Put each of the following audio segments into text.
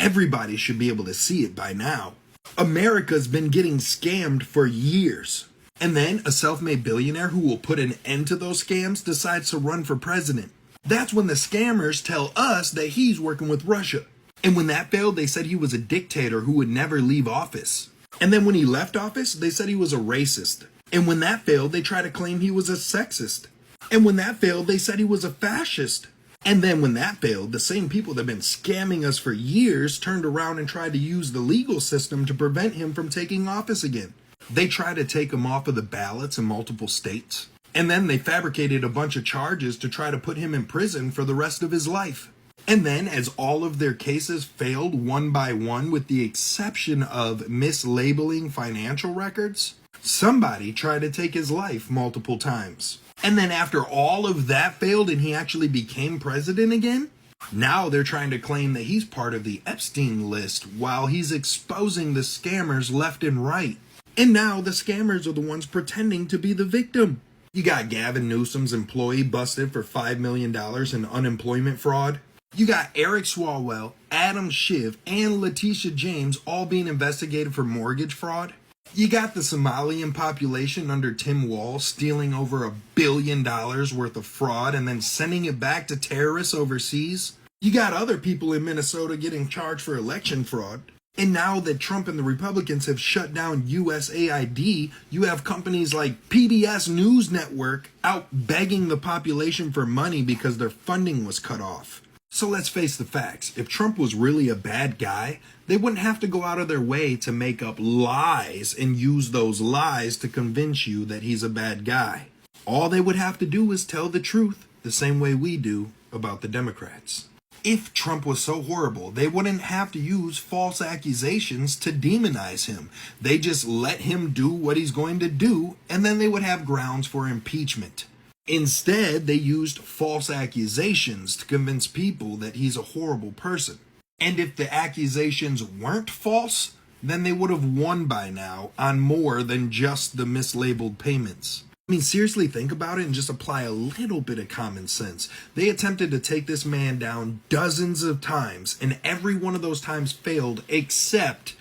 Everybody should be able to see it by now. America's been getting scammed for years. And then a self-made billionaire who will put an end to those scams decides to run for president. That's when the scammers tell us that he's working with Russia. And when that failed, they said he was a dictator who would never leave office. And then when he left office, they said he was a racist. And when that failed, they tried to claim he was a sexist. And when that failed, they said he was a fascist. And then when that failed, the same people that have been scamming us for years turned around and tried to use the legal system to prevent him from taking office again. They tried to take him off of the ballots in multiple states. And then they fabricated a bunch of charges to try to put him in prison for the rest of his life. And then, as all of their cases failed one by one, with the exception of mislabeling financial records, somebody tried to take his life multiple times. And then after all of that failed and he actually became president again, now they're trying to claim that he's part of the Epstein list while he's exposing the scammers left and right. And now the scammers are the ones pretending to be the victim. You got Gavin Newsom's employee busted for $5 million in unemployment fraud. You got Eric Swalwell, Adam Schiff, and Letitia James all being investigated for mortgage fraud. You got the Somalian population under Tim Walz stealing over $1 billion worth of fraud and then sending it back to terrorists overseas. You got other people in Minnesota getting charged for election fraud. And now that Trump and the Republicans have shut down USAID, you have companies like PBS News Network out begging the population for money because their funding was cut off. So let's face the facts. If Trump was really a bad guy, they wouldn't have to go out of their way to make up lies and use those lies to convince you that he's a bad guy. All they would have to do is tell the truth, the same way we do about the Democrats. If Trump was so horrible, they wouldn't have to use false accusations to demonize him. They just let him do what he's going to do, and then they would have grounds for impeachment. Instead, they used false accusations to convince people that he's a horrible person. And if the accusations weren't false, then they would have won by now on more than just the mislabeled payments. I mean, seriously, think about it and just apply a little bit of common sense. They attempted to take this man down dozens of times, and every one of those times failed except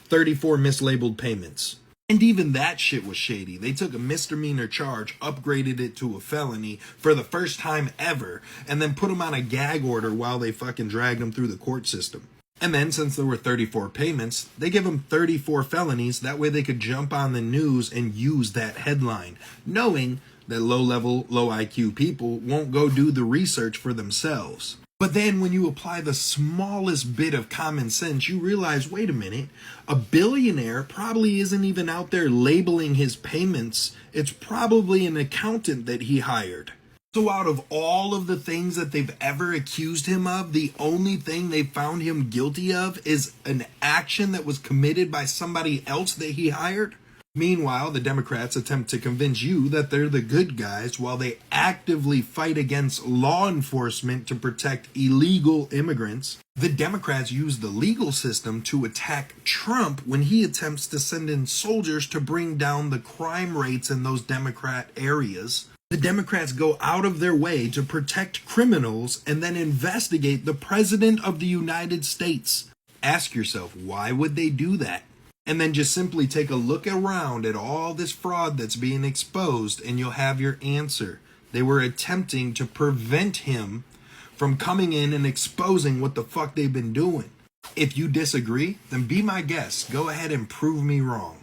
34 mislabeled payments. And even that shit was shady. They took a misdemeanor charge, upgraded it to a felony for the first time ever, and then put him on a gag order while they fucking dragged him through the court system. And then, since there were 34 payments, they give him 34 felonies. That way they could jump on the news and use that headline, knowing that low-level, low-IQ people won't go do the research for themselves. But then when you apply the smallest bit of common sense, you realize, wait a minute, a billionaire probably isn't even out there labeling his payments. It's probably an accountant that he hired. So out of all of the things that they've ever accused him of, the only thing they found him guilty of is an action that was committed by somebody else that he hired. Meanwhile, the Democrats attempt to convince you that they're the good guys while they actively fight against law enforcement to protect illegal immigrants. The Democrats use the legal system to attack Trump when he attempts to send in soldiers to bring down the crime rates in those Democrat areas. The Democrats go out of their way to protect criminals and then investigate the President of the United States. Ask yourself, why would they do that? And then just simply take a look around at all this fraud that's being exposed and you'll have your answer. They were attempting to prevent him from coming in and exposing what the fuck they've been doing. If you disagree, then be my guest. Go ahead and prove me wrong.